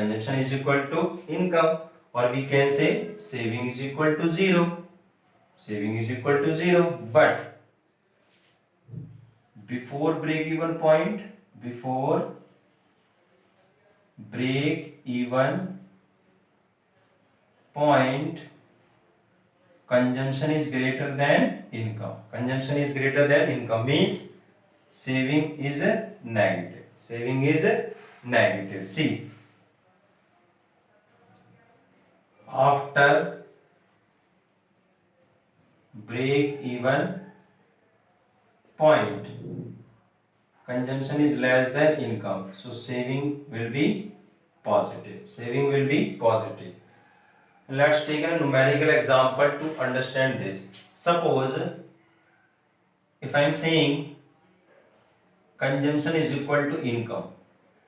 consumption is equal to income, or we can say saving is equal to 0. Saving is equal to 0, but before break even point, before break even point, consumption is greater than income. Consumption is greater than income means saving is negative. Saving is negative. See, after break even point, consumption is less than income, so saving will be positive. Saving will be positive. Let's take a numerical example to understand this. Suppose if I am saying consumption is equal to income,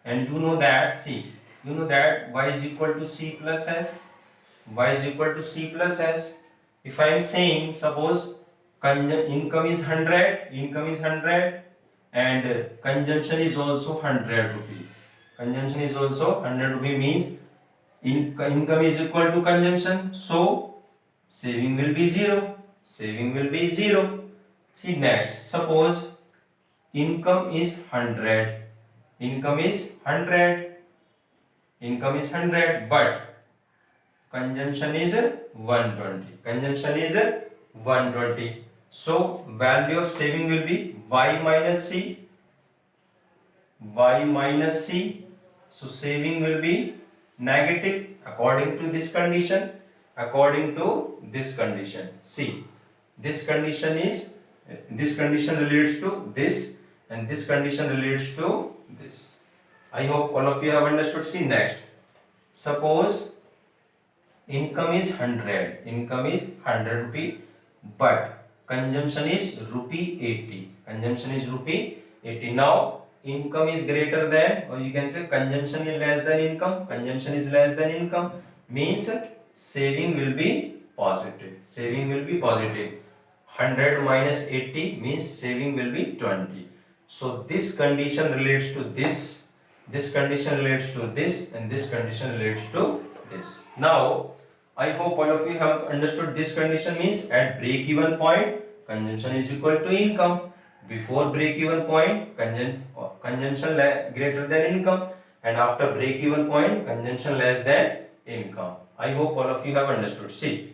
and you know that, see, you know that y is equal to c plus s. Y is equal to c plus s. If I am saying, suppose income is 100, and consumption is also 100 rupee. Consumption is also 100 rupee means income is equal to consumption, so saving will be 0. Saving will be 0. See next, suppose income is 100. Income is 100. Income is 100, but consumption is 120. Consumption is 120. So value of saving will be y minus c. Y minus c. So saving will be negative according to this condition. According to this condition. See, this condition relates to this, and this condition relates to this. I hope all of you have understood. See next. Suppose income is 100. Income is 100 rupee, but consumption is rupee 80. Consumption is rupee 80. Now income is greater than, or you can say consumption is less than income. Consumption is less than income means saving will be positive. Saving will be positive. 100 minus 80 means saving will be 20. So this condition relates to this. This condition relates to this, and this condition relates to this. Now I hope all of you have understood this condition means at break even point consumption is equal to income. Before break even point consumption greater than income, and after break even point consumption less than income. I hope all of you have understood. See,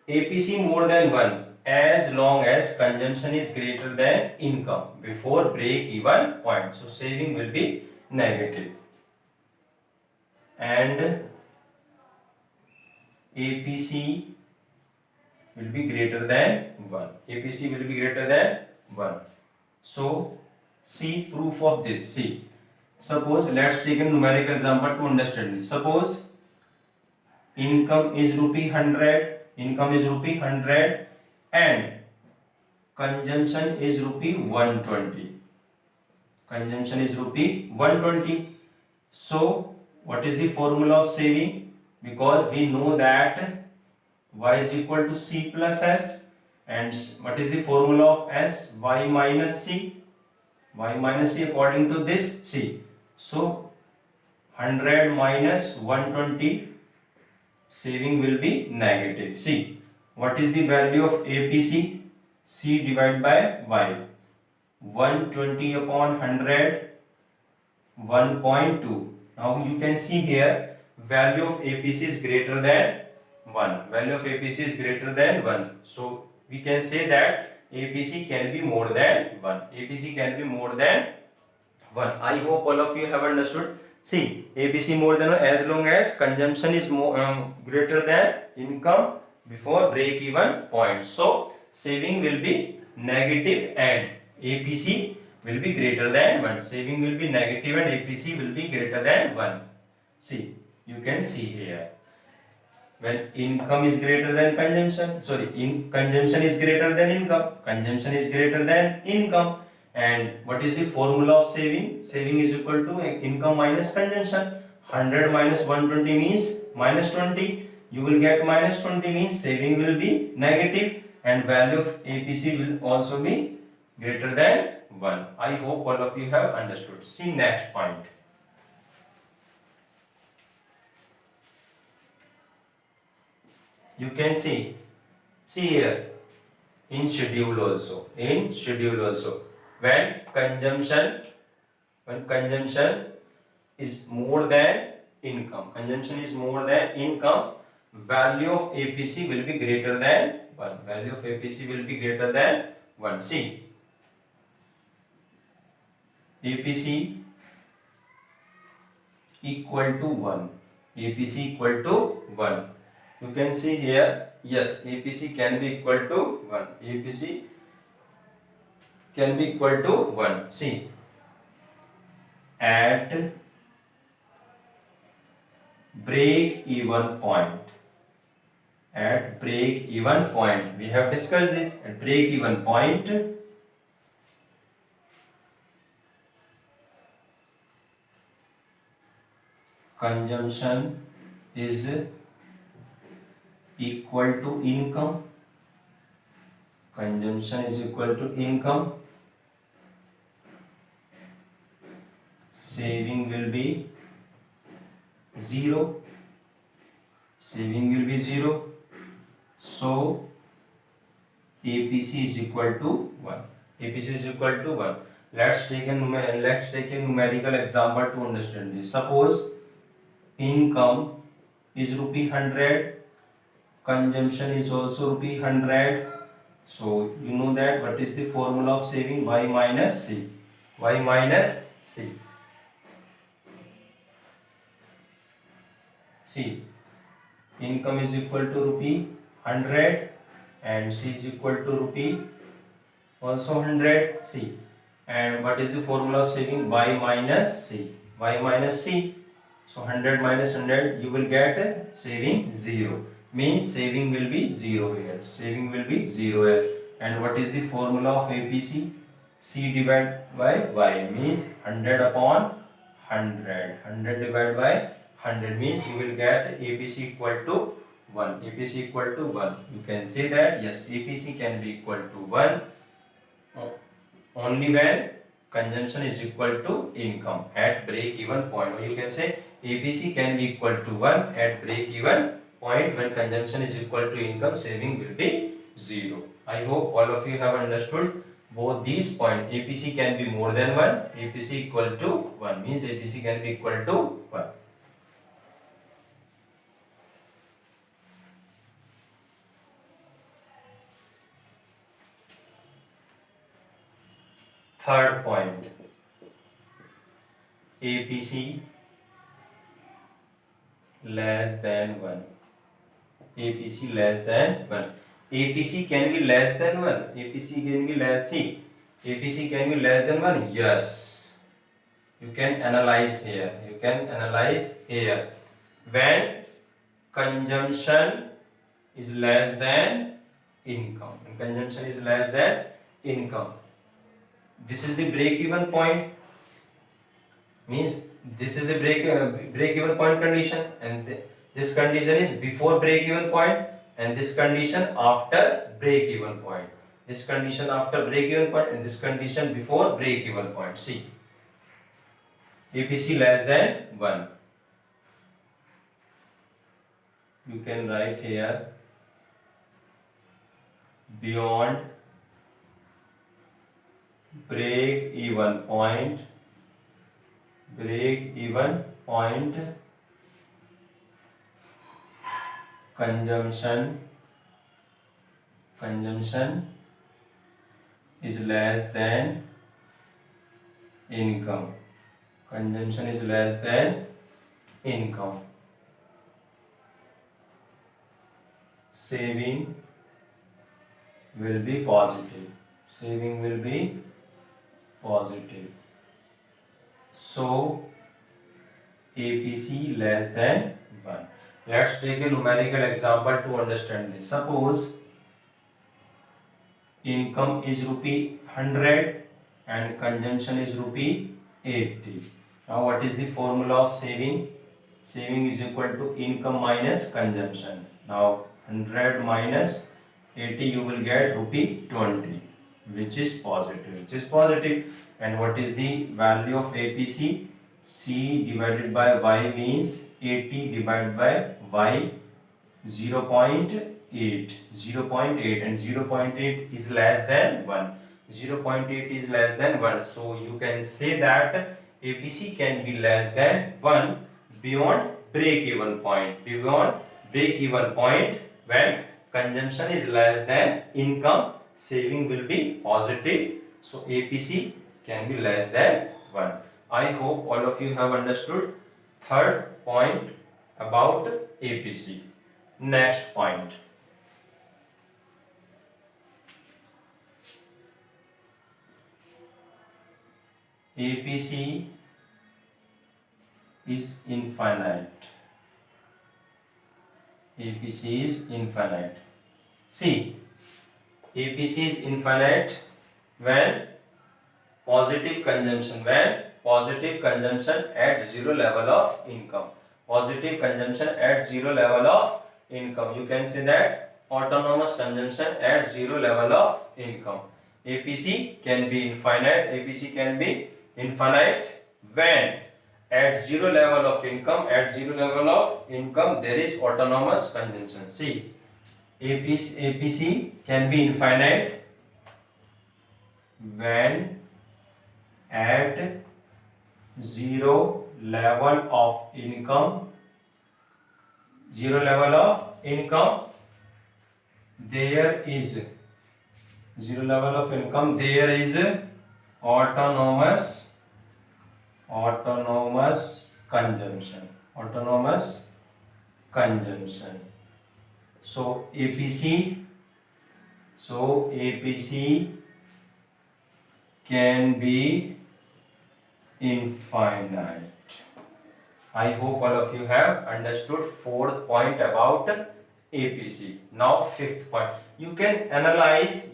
APC more than 1 as long as consumption is greater than income before break even point. So saving will be negative, and APC will be greater than 1. APC will be greater than 1. So see proof of this. See, suppose let's take a numerical example to understand this. Suppose income is rupee 100. Income is rupee 100 and consumption is rupee 120. Consumption is rupee 120. So what is the formula of saving? Because we know that y is equal to c plus s, and what is the formula of s? Y minus c. Y minus c according to this. See, so 100 minus 120, saving will be negative. See, what is the value of APC? C divided by y. 120 upon 100, 1.2. Now you can see here value of APC is greater than 1. Value of APC is greater than 1. So we can say that APC can be more than 1. APC can be more than 1. I hope all of you have understood. See, APC more than 1 as long as consumption is greater than income before break even point. So saving will be negative and APC will be greater than 1. Saving will be negative and APC will be greater than 1. See, you can see here. When income is greater than consumption, consumption is greater than income. Consumption is greater than income. And what is the formula of saving? Saving is equal to income minus consumption. 100 minus 120 means minus 20. You will get minus 20 means saving will be negative, and value of APC will also be greater than 1. I hope all of you have understood. See next point. You can see here in schedule also, when consumption is more than income, value of APC will be greater than 1. See, APC equal to 1. You can see here, yes, APC can be equal to 1. See, at break even point, we have discussed this. At break even point, consumption is equal to income. Saving will be zero. So APC is equal to 1. Let's take a numerical example to understand this. Suppose income is rupee 100, consumption is also rupee 100. So you know that what is the formula of saving? Y minus C. See, income is equal to rupee 100 and C is equal to rupee also 100. See, and what is the formula of saving? Y minus C. So 100 minus 100, you will get saving 0. Means saving will be 0 here. And what is the formula of APC? C divided by Y means 100 upon 100. 100 divided by 100 means you will get APC equal to 1. You can say that yes, APC can be equal to 1 only when consumption is equal to income at break even point. Or you can say APC can be equal to 1 at break even point when consumption is equal to income, saving will be 0. I hope all of you have understood both these points. APC can be more than 1, APC equal to 1 means APC can be equal to 1. Third point, APC less than 1. APC can be less than 1. APC can be less than 1. Yes. You can analyze here. When consumption is less than income. This is the break even point. Means this is the break even point condition, and this condition is before break even point, and this condition after break even point. And this condition before break even point. See, APC less than 1. You can write here beyond break even point, consumption is less than income. Saving will be positive. So APC less than 1. Let's take a numerical example to understand this. Suppose income is rupee 100 and consumption is rupee 80. Now what is the formula of saving? Saving is equal to income minus consumption. Now 100 minus 80 you will get rupee 20, which is positive. And what is the value of APC? C divided by y means 80 divided by y, 0.8, 0.8, and 0.8 is less than 1. 0.8 is less than 1. So you can say that APC can be less than 1 beyond break-even point. Beyond break-even point, when consumption is less than income, saving will be positive. So APC can be less than 1. I hope all of you have understood third point about APC. Next point. APC is infinite. APC is infinite. See, APC is infinite when positive consumption at zero level of income. Positive consumption at zero level of income. You can say that autonomous consumption at zero level of income. APC can be infinite. APC can be infinite when at zero level of income. At zero level of income, there is autonomous consumption. See, APC can be infinite when at zero level of income, there is autonomous consumption. So APC can be infinite. I hope all of you have understood fourth point about APC. Now fifth point. You can analyze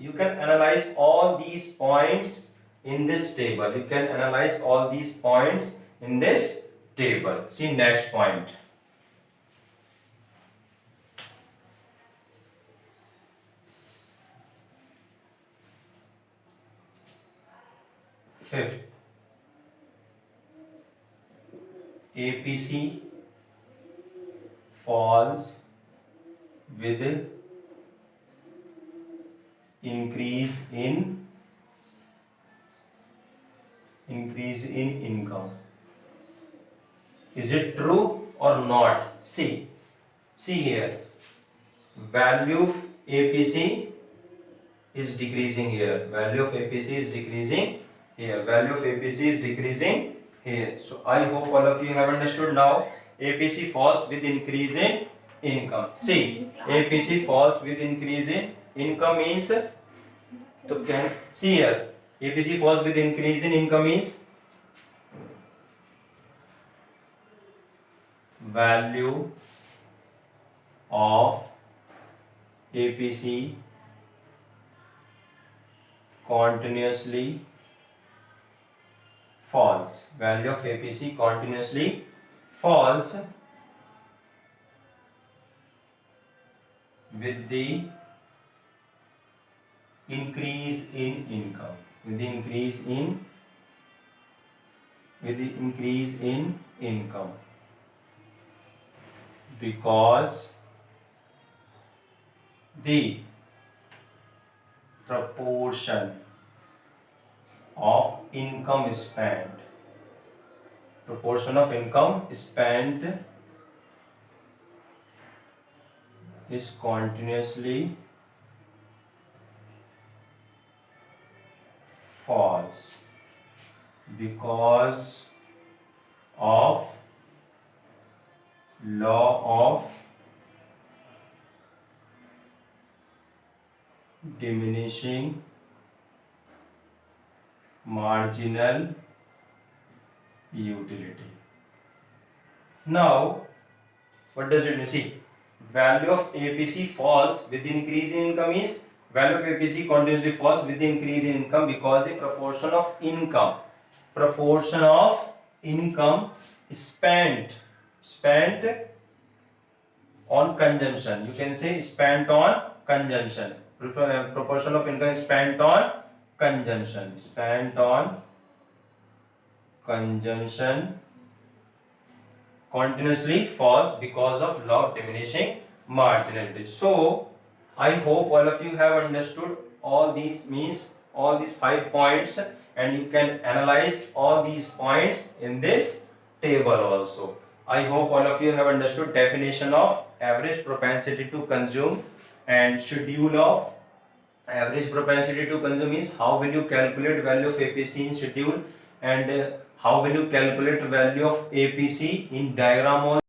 all these points in this table. See next point. Fifth. APC falls with increase in income. Is it true or not? See here. Value of APC is decreasing here. Value of APC is decreasing here. So I hope all of you have understood now. APC falls with increase in income. See, APC falls with increase in income means, so can see here, APC falls with increase in income means value of APC continuously falls. Value of APC continuously falls with the increase in income. With the increase in income, because the proportion of income spent is continuously falls because of law of diminishing marginal utility. Now, what does it mean? See, value of APC falls with increase in income is value of APC continuously falls with increase in income because the proportion of income spent on consumption. You can say spent on consumption. proportion of income spent on consumption. Spent on consumption continuously falls because of law of diminishing marginality. So I hope all of you have understood all these means, all these 5 points, and you can analyze all these points in this table also. I hope all of you have understood definition of average propensity to consume and schedule of average propensity to consume means how will you calculate value of APC in schedule, and how will you calculate value of APC in diagram